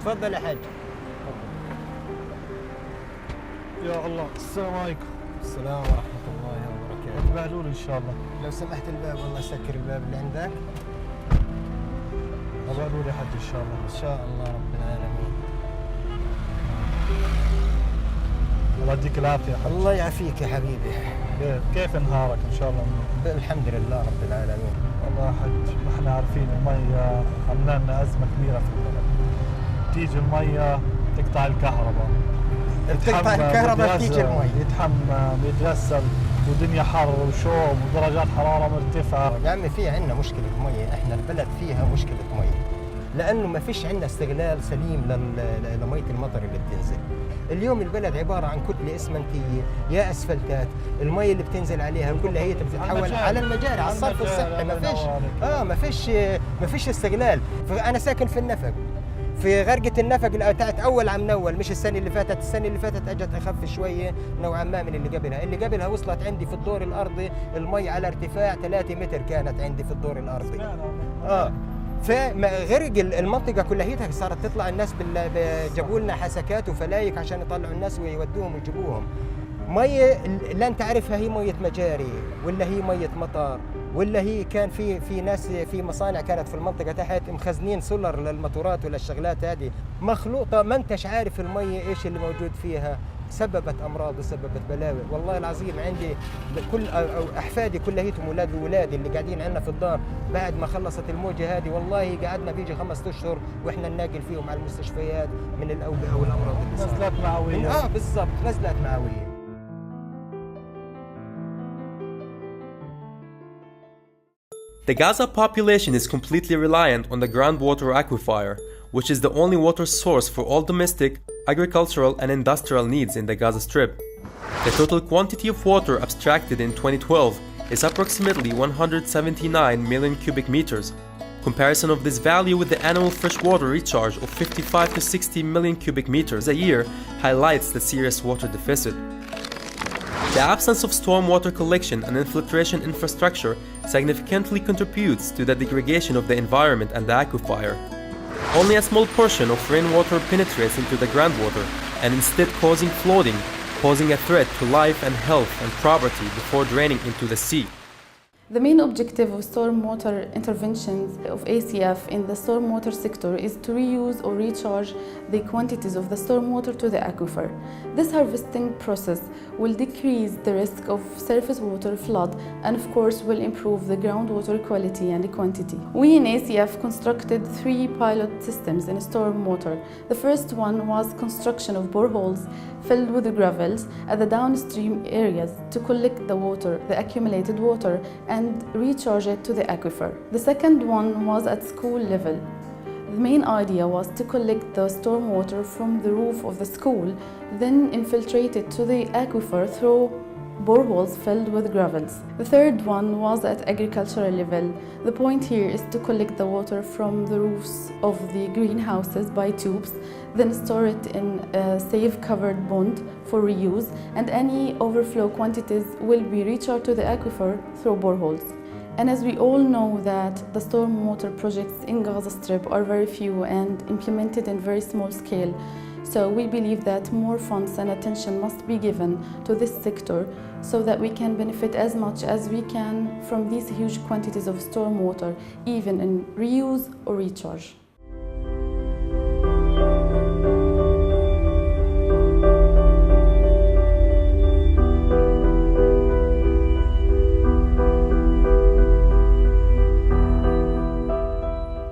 تفضل يا حاج. يا الله، السلام عليكم. السلام ورحمة الله وبركاته. تبهلوا لي إن شاء الله. لو سمحت الباب والله سكر الباب اللي عندك. تبهلوا لي حج إن شاء الله. إن شاء الله رب العالمين. الله يديك العافية يا حج. الله يعافيك يا حبيبي. كيف نهارك إن شاء الله؟ الحمد لله رب العالمين. والله يا حج احنا عارفين المية عملنا لنا أزمة كبيرة في البلد. تيجي المية تقطع الكهرباء. بتقطع الكهرباء بتيجي المي. يتحمم يتغسل ودنيا حر وشوب ودرجات حرارة مرتفعة. يا عمي في عندنا مشكلة مية، احنا البلد فيها مشكلة مية. لأنه ما فيش عندنا استغلال سليم لمية المطر اللي بتنزل. اليوم البلد عبارة عن كتلة اسمنتية يا اسفلتات، المية اللي بتنزل عليها كلها هي بتتحول على المجاري، على الصرف الصحي. ما فيش استغلال. فأنا ساكن في النفق، في غرقة النفق تاعت أول عام نول، مش السنة اللي فاتت. السنة اللي فاتت أجت أخف شوية نوعا ما من اللي قبلها وصلت عندي في الدور الأرضي المي على ارتفاع 3 متر كانت عندي في الدور الأرضي. فغرق المنطقة كلها صارت تطلع الناس جابوا لنا حسكات وفلايك عشان يطلعوا الناس ويودوهم ويجيبوهم. مية لا أنت عارفها هي مية مجاري ولا هي مية مطار ولا هي كان في ناس في مصانع كانت في المنطقة تحت مخزنين سولر للموتورات ولا الشغلات هذه مخلوطة، ما انتش عارف المية ايش اللي موجود فيها. سببت امراض وسببت بلاوي. والله العظيم عندي كل احفادي كلهم اولادي اللي قاعدين عندنا في الدار بعد ما خلصت الموجة هذه والله قعدنا بيجي 5 اشهر واحنا نناقل فيهم على المستشفيات من الاوبئة والامراض اللي صارت. نزلات معوية. بالضبط نزلات معوية. The Gaza population is completely reliant on the groundwater aquifer, which is the only water source for all domestic, agricultural, and industrial needs in the Gaza Strip. The total quantity of water abstracted in 2012 is approximately 179 million cubic meters. Comparison of this value with the annual freshwater recharge of 55 to 60 million cubic meters a year highlights the serious water deficit. The absence of stormwater collection and infiltration infrastructure significantly contributes to the degradation of the environment and the aquifer. Only a small portion of rainwater penetrates into the groundwater and instead causing flooding, posing a threat to life and health and property before draining into the sea. The main objective of stormwater interventions of ACF in the stormwater sector is to reuse or recharge the quantities of the stormwater to the aquifer. This harvesting process will decrease the risk of surface water flood and of course will improve the groundwater quality and quantity. We in ACF constructed 3 pilot systems in stormwater. The first one was construction of boreholes filled with gravels at the downstream areas to collect the water, the accumulated water, and recharge it to the aquifer. The second one was at school level. The main idea was to collect the stormwater from the roof of the school, then infiltrate it to the aquifer through boreholes filled with gravels. The third one was at agricultural level. The point here is to collect the water from the roofs of the greenhouses by tubes, then store it in a safe covered pond for reuse, and any overflow quantities will be recharged to the aquifer through boreholes. And as we all know that the stormwater projects in Gaza Strip are very few and implemented in very small scale. So we believe that more funds and attention must be given to this sector so that we can benefit as much as we can from these huge quantities of stormwater, even in reuse or recharge.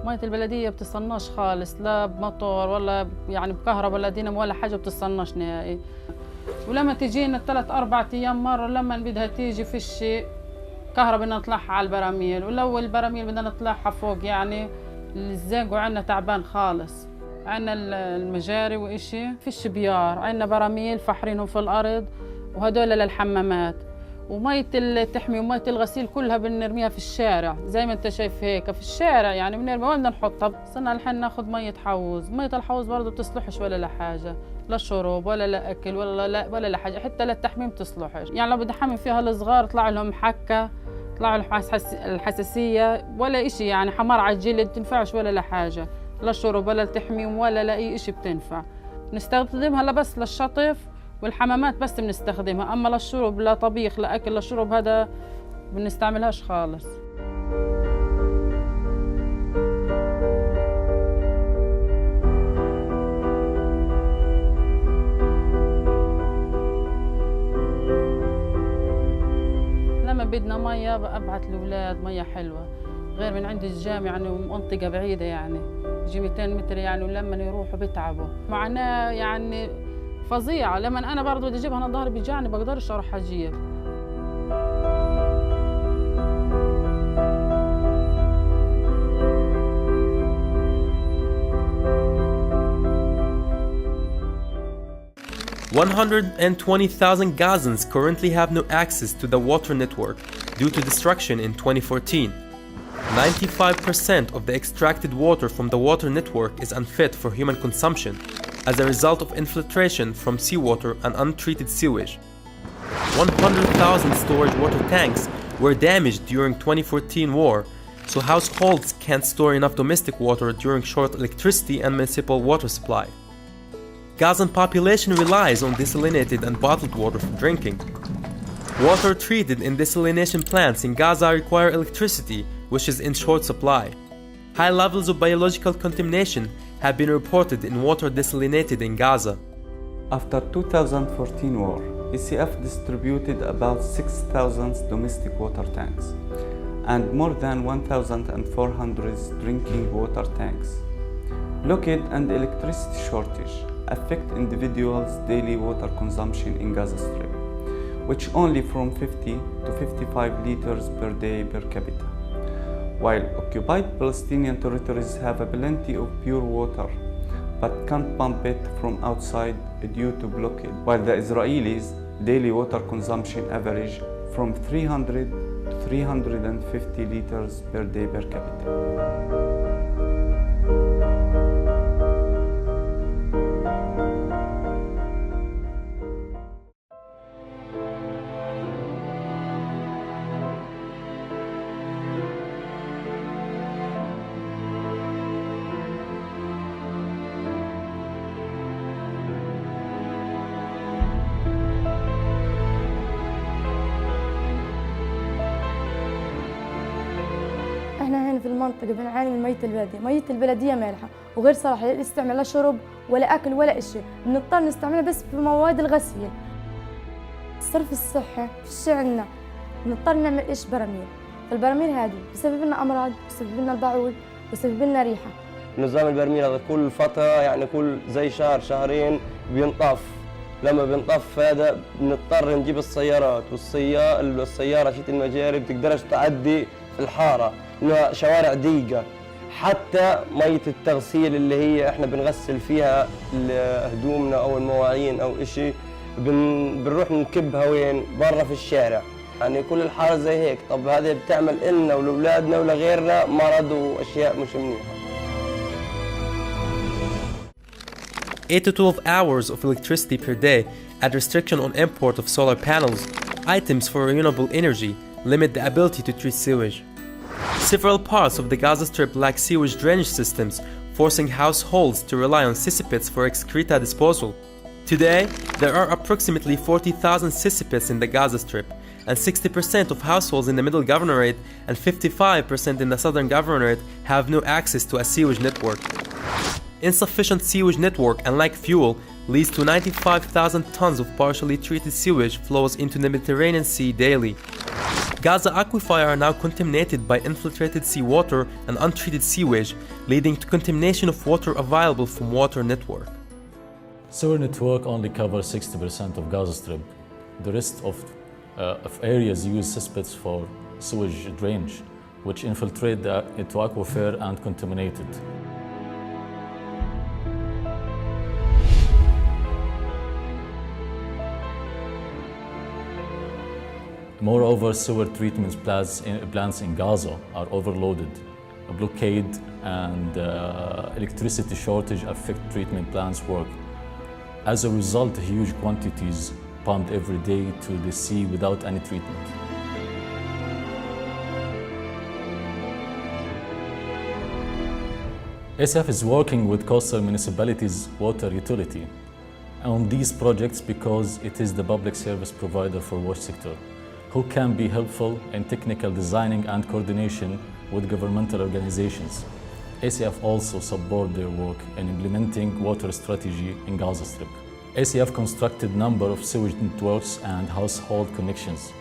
مية البلدية بتصناش خالص، لا بمطر ولا يعني بكهرباء ولا دينامو ولا حاجة بتصناش نهائي. ولما تجينا 3-4 أيام مرة لما بدها تيجي فيش كهرباء نطلعها على البراميل، ولو البراميل بدنا نطلعها فوق يعني الزاق عنا تعبان خالص. عنا المجاري وإشي فيش بيار، عنا براميل فحرينهم في الأرض وهدول للحمامات. ومية التحمي ومية الغسيل كلها بنرميها في الشارع زي ما انت شايف هيك في الشارع يعني بنرمي وين بدنا نحطها. صرنا الحين ناخذ مية حوض، مية الحوض برضه بتصلحش ولا لحاجة، لا شرب ولا لاكل ولا لحاجة، حتى للتحميم بتصلحش. يعني لو بدي احمم فيها الصغار طلع لهم حكة، طلع لهم الحساسية ولا إشي، يعني حمار على الجلد تنفعش ولا لحاجة. لا شرب ولا لتحميم ولا لأي إشي بتنفع. نستخدمها لا بس للشطف والحمامات بس بنستخدمها، أما للشرب لا طبيخ لا أكل لا شرب هذا بنستعملهاش خالص. لما بدنا مية أبعت الأولاد مية حلوة، غير من عند الجامع يعني منطقة بعيدة يعني يجي 200 متر يعني، ولما يروحوا بيتعبوا معناه يعني فظيعة. لما أنا برضه بدي أجيبها أنا ظهري بيجعني بقدرش أروح أجيب. $120,000 Gazans currently have no access to the water network due to destruction in 2014. 95% of the extracted water from the water network is unfit for human consumption as a result of infiltration from seawater and untreated sewage. 100,000 storage water tanks were damaged during 2014 war, so households can't store enough domestic water during short electricity and municipal water supply. Gazan population relies on desalinated and bottled water for drinking. Water treated in desalination plants in Gaza require electricity, which is in short supply. High levels of biological contamination have been reported in water desalinated in Gaza. After 2014 war, ECF distributed about 6,000 domestic water tanks and more than 1,400 drinking water tanks. Blockade and electricity shortage affect individuals' daily water consumption in Gaza Strip, which only from 50 to 55 liters per day per capita, while occupied Palestinian territories have a plenty of pure water but can't pump it from outside due to blockade, while the Israelis' daily water consumption average from 300 to 350 liters per day per capita. احنا هنا في المنطقة بنعاني من مية البلدية، مية البلدية مالحة وغير صالحة للاستعمال لا شرب ولا أكل ولا إشي، بنضطر نستعملها بس في مواد الغسيل. الصرف الصحي فيش عنا، بنضطر نعمل إيش براميل، فالبراميل هذه بسبب لنا أمراض، بسبب لنا البعول، بسبب لنا ريحة. نظام البرميل هذا كل فترة يعني كل زي شهر شهرين بينطف، لما بينطف هذا بنضطر نجيب السيارات والسيارة شت المجاري بتقدرش تعدي في الحارة إنها شوارع ضيقة. حتى مية التغسيل اللي هي احنا بنغسل فيها هدومنا أو المواعين أو إشي بنروح نكبها وين؟ برا في الشارع. يعني كل الحارة زي هيك. طب هذه بتعمل إلنا ولأولادنا ولغيرنا مرض وأشياء مش منيحة. 8 to 12 hours of electricity per day and restriction on import of solar panels, items for renewable energy, limit the ability to treat sewage. Several parts of the Gaza Strip lack sewage drainage systems, forcing households to rely on cesspits for excreta disposal. Today, there are approximately 40,000 cesspits in the Gaza Strip, and 60% of households in the Middle Governorate and 55% in the Southern Governorate have no access to a sewage network. Insufficient sewage network and lack fuel leads to 95,000 tons of partially treated sewage flows into the Mediterranean Sea daily. Gaza aquifer are now contaminated by infiltrated seawater and untreated sewage, leading to contamination of water available from water network. Sewer network only covers 60% of Gaza Strip. The rest of areas use cesspits for sewage drainage, which infiltrate into aquifer and contaminate it. Moreover, sewer treatment plants in Gaza are overloaded. A blockade and electricity shortage affect treatment plants' work. As a result, huge quantities pumped every day to the sea without any treatment. ACF is working with coastal municipalities' water utility on these projects because it is the public service provider for wash sector, who can be helpful in technical designing and coordination with governmental organizations. ACF also support their work in implementing water strategy in Gaza Strip. ACF constructed number of sewage networks and household connections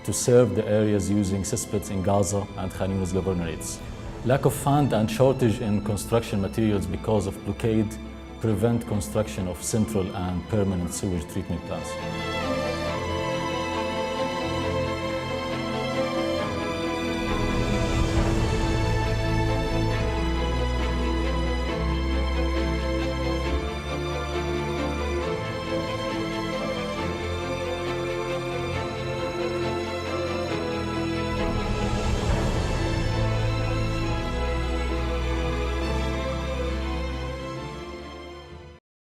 to serve the areas using cesspits in Gaza and Khan Yunis governorates. Lack of fund and shortage in construction materials because of blockade prevent construction of central and permanent sewage treatment plants.